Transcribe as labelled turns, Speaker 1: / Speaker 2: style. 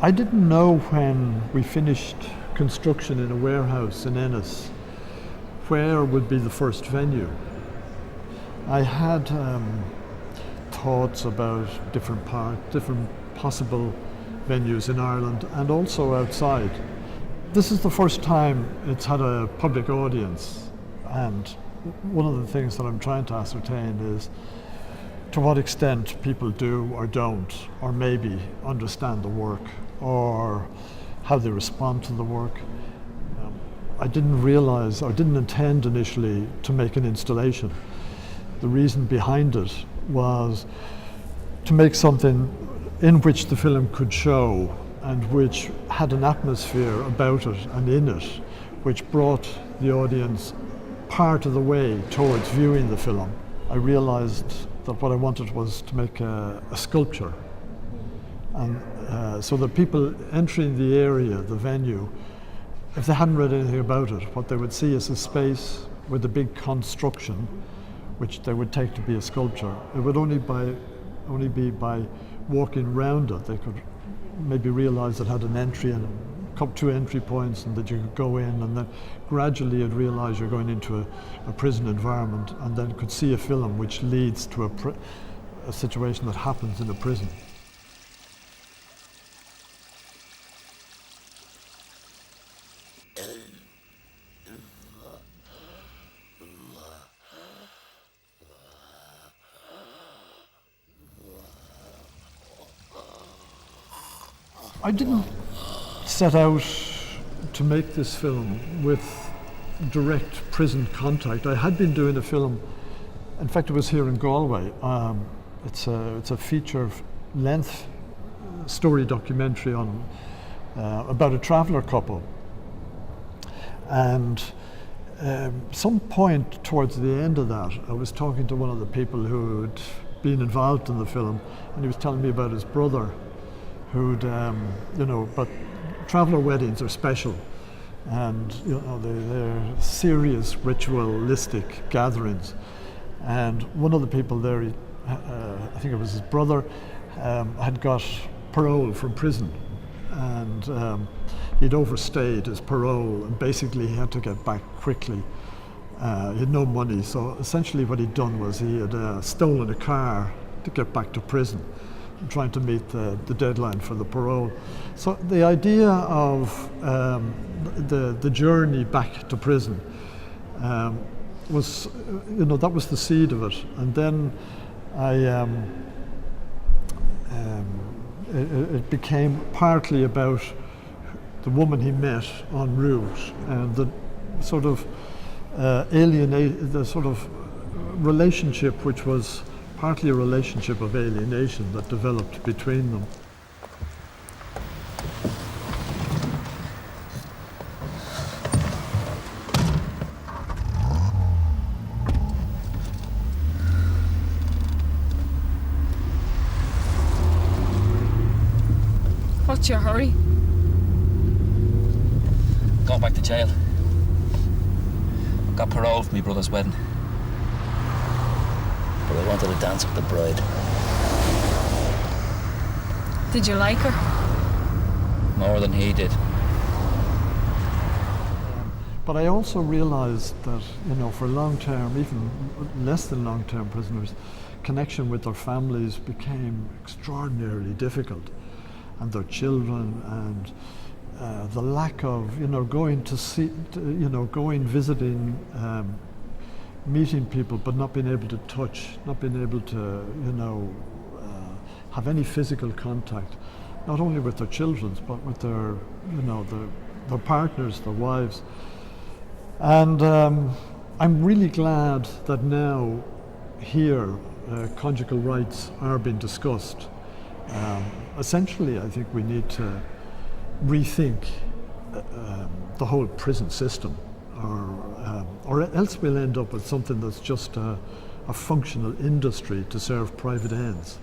Speaker 1: I didn't know when we finished construction in a warehouse in Ennis where would be the first venue. I had thoughts about different possible venues in Ireland and also outside. This is the first time it's had a public audience, and one of the things that I'm trying to ascertain is to what extent people do or don't, or maybe understand the work, or how they respond to the work. I didn't realize, or didn't intend initially to make an installation. The reason behind it was to make something in which the film could show and which had an atmosphere about it and in it, which brought the audience part of the way towards viewing the film. I realized that what I wanted was to make a sculpture, and so that people entering the area, the venue, if they hadn't read anything about it, what they would see is a space with a big construction, which they would take to be a sculpture. It would only be by walking round it they could maybe realize it had an entry and two entry points, and that you could go in, and then gradually you'd realize you're going into a prison environment, and then could see a film which leads to a situation that happens in a prison. I didn't set out to make this film with direct prison contact. I had been doing a film, in fact it was here in Galway. It's a feature-length story documentary on about a traveller couple. And some point towards the end of that, I was talking to one of the people who'd been involved in the film, and he was telling me about his brother who'd, but traveller weddings are special, and they're serious ritualistic gatherings. And one of the people there, I think it was his brother, had got parole from prison, and he'd overstayed his parole, and basically he had to get back quickly. He had no money, so essentially what he'd done was he had stolen a car to get back to prison, trying to meet the deadline for the parole. So the idea of the journey back to prison was, that was the seed of it. And then it became partly about the woman he met en route, and the sort of the sort of relationship which was partly a relationship of alienation that developed between them.
Speaker 2: What's your hurry?
Speaker 3: Going back to jail. Got parole for my brother's wedding. But I wanted to dance with the bride.
Speaker 2: Did you like her?
Speaker 3: More than he did.
Speaker 1: But I also realized that, for long-term, even less than long-term prisoners, connection with their families became extraordinarily difficult, and their children, and the lack of, going to see, going, visiting, meeting people, but not being able to touch, not being able to, have any physical contact, not only with their children, but with their, their partners, their wives. And I'm really glad that now here conjugal rights are being discussed. Essentially, I think we need to rethink the whole prison system, or else we'll end up with something that's just a functional industry to serve private ends.